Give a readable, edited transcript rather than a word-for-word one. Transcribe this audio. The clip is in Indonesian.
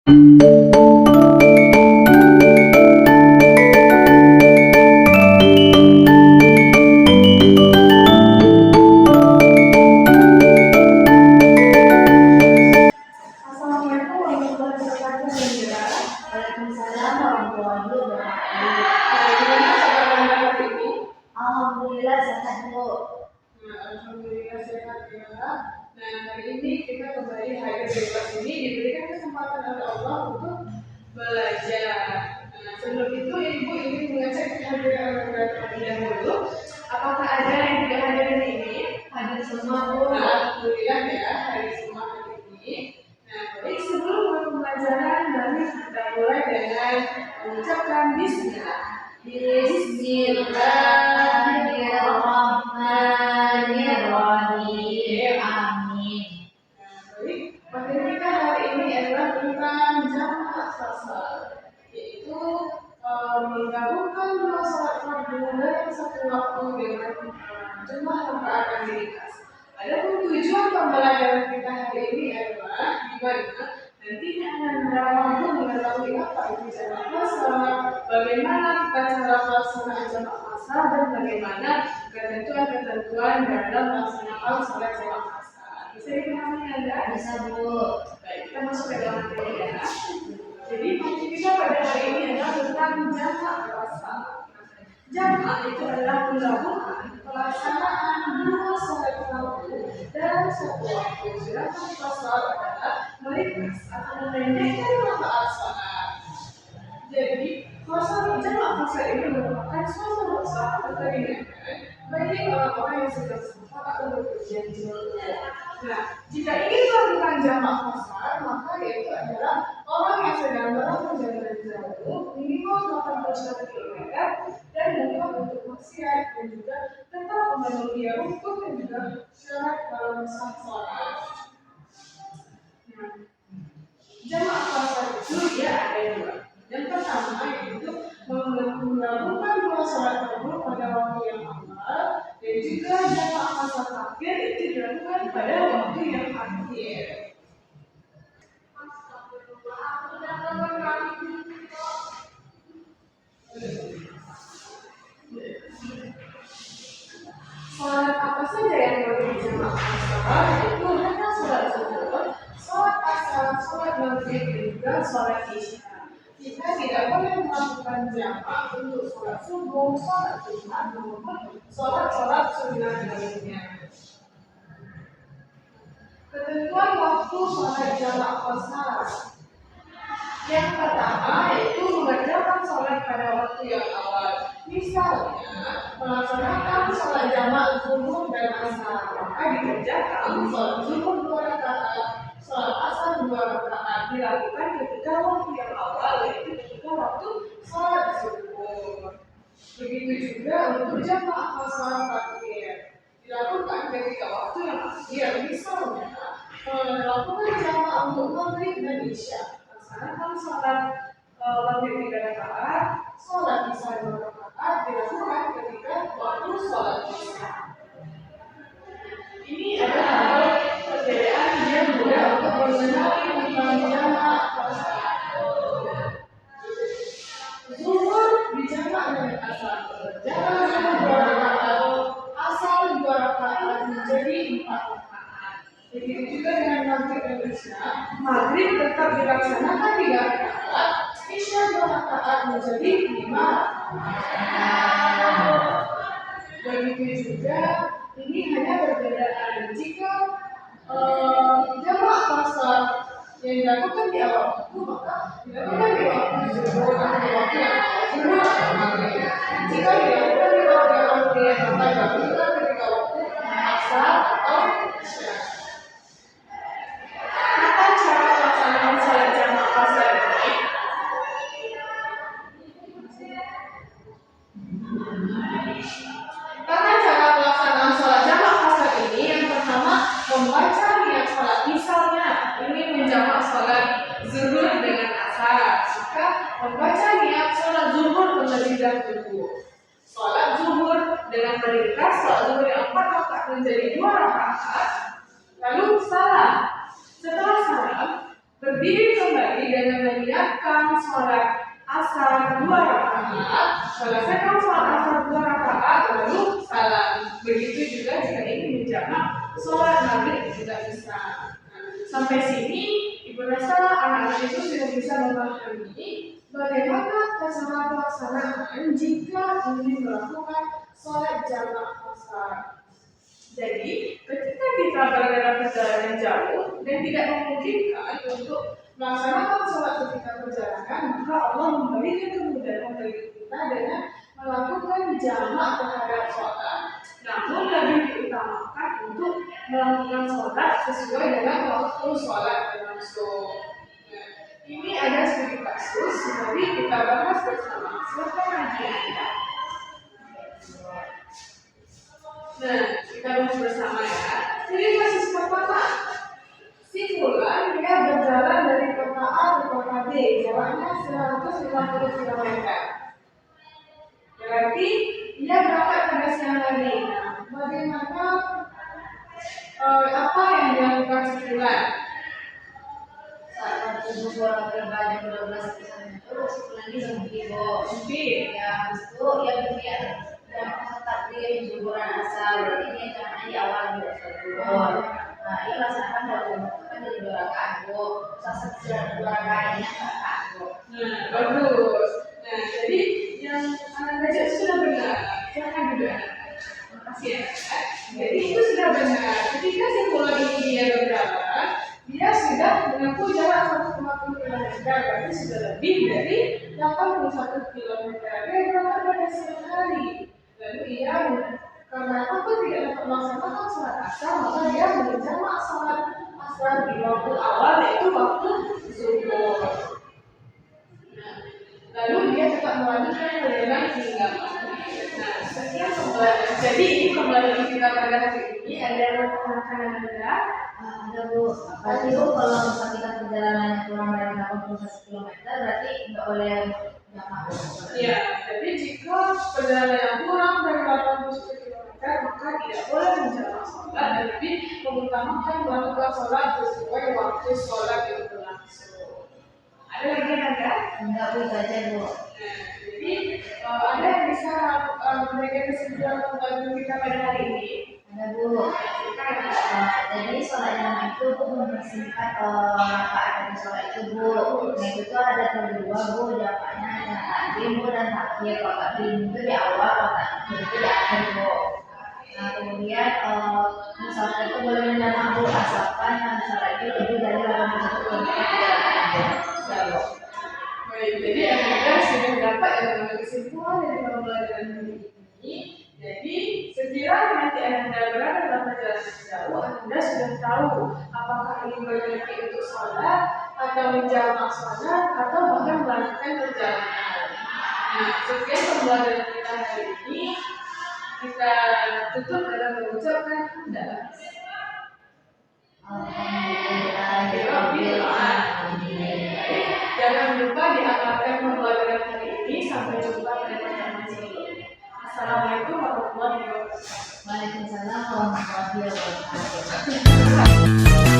Assalamualaikum warahmatullahi wabarakatuh. Waalaikumsalam warahmatullahi wabarakatuh. Bagaimana kabar Anda hari ini? Alhamdulillah sehat Bu. Alhamdulillah sehat ya. Nah, hari ini kita kembali hadir di kelas ini diberikan kesempatan oleh Allah untuk belajar. Nah, sebelum itu Ibu ingin mengecek kehadiran Anda terlebih dahulu. Apakah ada yang tidak hadir hari ini? Hadir semua Bu. Nah, alhamdulillah ya, hadir semua hari ini. Nah, baik, sebelum pembelajaran, mari kita mulai dengan mengucapkan Bismillah. Bismillahirrahmanirrahim. Amin. Baik, materi kita hari ini adalah tentang jamak fasal, yaitu menggabungkan dua sholat fardu dalam satu waktu dengan jumlah rakaat yang diringkas. Adapun tujuan pembelajaran kita hari ini adalah di mana nantinya Anda mampu mengetahui apa itu jamak fasal, bagaimana kita cara pelaksanaan jamak fasal, dan bagaimana ketentuan-ketentuan dalam melaksanakan sholat jamak fasal. Bisa dipahami Anda? Bisa Bu. Baik, kita masuk ke dalam materi ya. Jadi materi kita pada hari ini adalah tentang jamak fasal. Jamak itu adalah menggabungkan pelaksanaan dua sholat fardu dalam satu waktu. Sedangkan fasal adalah meringkas atau memendekkan rakaat sholat. Jadi jamak fasal ini merupakan suatu masalah atau keringanan bagi orang-orang yang sedang sempat atau bekerja di luar. Nah, jika ingin melakukan jamak fasal, maka itu adalah orang yang sedang berada di jauh minimal 81 km dan bukan untuk maksiat dan juga tetap memenuhi rukun dan juga syarat dalam sah sholat. Nah, jamak fasal itu dia ada dua. Yang pertama yaitu menggabungkan dua sholat fardu pada waktu yang awal, dan juga jamak fasal akhir itu dilakukan pada waktu yang akhir. Sholat apa saja yang boleh dijamak fasal? Itu hanya sholat zuhur, sholat asar, sholat maghrib, dan juga sholat isya. Kita tidak boleh melakukan jamak untuk sholat subuh, sholat jumat, maupun sholat sunnah lainnya. Ketentuan waktu sholat jamak fasal. Yang pertama yaitu mengerjakan sholat pada waktu yang awal. Misalnya melaksanakan sholat jamak zuhur dan asar, maka dikerjakan sholat zuhur 2 rakaat, sholat asar 2 rakaat, dilakukan ketika waktu yang awal, yaitu ketika waktu sholat zuhur. Begitu juga untuk jamak fasal akhir, dilakukan ketika waktu yang akhir. Misalnya melakukan jamak untuk maghrib dan isya, melaksanakan sholat maghrib 3 rakaat, sholat isya 2 rakaat, dilakukan ketika waktu sholat isya. Ini adalah perbedaan yang mudah untuk mengenali tentang jamak fasal. Zuhur dijamak dengan asar, jamak zuhur 2 rakaat, asar 2 rakaat menjadi 4 rakaat. Begitu juga dengan maghrib dan isya. Maghrib tetap dilaksanakan 3 rakaat, isya 2 rakaat menjadi 5 rakaat. Begitu juga ini hanya perbedaan jika jamak fasal yang dilakukan di awal waktu, maka dilakukan di waktu zuhur atau di waktu yang zuhur atau maghrib. Jika dilakukan di waktu yang akhir, maka dilakukan ketika waktu asar atau isya. Apa cara pelaksanaan sholat jamak fasal ini? Tata cara pelaksanaan sholat jamak fasal ini, yang pertama membaca niat sholat. Misalnya ingin menjamak sholat zuhur dengan asar, maka membaca niat sholat zuhur terlebih dahulu. Sholat zuhur dengan meringkas, sholat zuhur yang 4 rakaat menjadi 2 rakaat, lalu salam. Setelah salam, berdiri kembali dengan mengerjakan sholat asar 2 rakaat, selesaikan sholat asar 2 rakaat, lalu salam. Begitu juga jika ingin menjamak sholat maghrib juga bisa. Sampai sini, Ibu rasa anak-anak itu sudah bisa memahami bagaimana cara pelaksanaan jika ingin melakukan sholat jamak asar. Jadi, ketika kita berada dalam perjalanan jauh dan tidak memungkinkan untuk melaksanakan sholat ketika perjalanan, maka Allah memberikan kemudahan bagi kita dengan melakukan jamak terhadap sholat. Namun lebih diutamakan untuk melakukan sholat sesuai dengan waktu sholat langsung. Nah, ini ada sedikit kasus, mari kita bahas bersama. Silakan aja. Nah, kita bahas bersama ya. Jadi kasus pertama, si Fulan dia berjalan dari kota A ke kota B, jaraknya 150 km. Berarti dia berangkat pada siang hari. Nah, bagaimana apa yang dilakukan si Fulan? Saat tubuh orang terbanyak 12 kilometer, sebulan ini berhenti Mungkin ya, habis itu ya berniat dan takdir zuhuran asar, berarti dia jangan di awal dulu zuhur. Nah, ini laksanakan dalam waktu kan jadi 2 rakaat bu, sasa 2 rakaat ini rakaat bu. Nah, bagus. Nah, jadi yang anak baca itu sudah benar. Silakan juga. Terima kasih ya. Jadi itu sudah benar. Ketika si Fulan ini dia berjalan, dia sudah menempuh jarak 150 km, berarti sudah lebih dari 81 km. Dia berangkat pada siang hari. Lalu ia karena takut tidak dapat melaksanakan sholat asar, maka dia menjamak sholat asar di waktu awal, yaitu waktu zuhur. Lalu dia tetap melanjutkan perjalanan hingga maghrib. Nah, sekian pembelajaran. Jadi ini pembelajaran kita pada hari ini. Ada yang mengatakan Anda? Ada bu, berarti bu kalau misalnya kita perjalanannya kurang dari 81 km, berarti nggak boleh jamak bu. Ya, jadi jika perjalanan yang kurang dari 81 km, maka tidak boleh menjamak sholat dan lebih mengutamakan melakukan sholat sesuai waktu sholat yang berlangsung. Ada lagi yang ada? Enggak bu, itu aja bu. Jadi ada yang bisa memberikan kesimpulan pembelajaran kita pada hari ini? Ada bu. Jadi sholat jamak itu bu mempersingkat rakaat dari sholat itu bu. Nah itu tuh ada kedua bu, jamaknya ada takdim bu dan takhir. Kalau takdim itu di awal, kalau takhir itu di akhir bu. Nah kemudian misalnya itu boleh menjamak bu, asalkan yang sholat itu lebih dari 81 km ya bu. Baik, jadi Anda sudah dapat mengambil kesimpulan dari pembelajaran hari ini. Jadi sekiranya nanti Anda berada dalam perjalanan jauh, Anda sudah tahu apakah ingin berhenti untuk sholat atau menjamak sholat atau bahkan melanjutkan perjalanan. Nah, sekian pembelajaran kita hari ini. Kita tutup dengan mengucapkan hamdalah. Jangan lupa diamalkan pembelajaran hari ini. Sampai jumpa pada pertemuan selanjutnya. Assalamualaikum warahmatullahi wabarakatuh. Waalaikumsalam warahmatullahi wabarakatuh.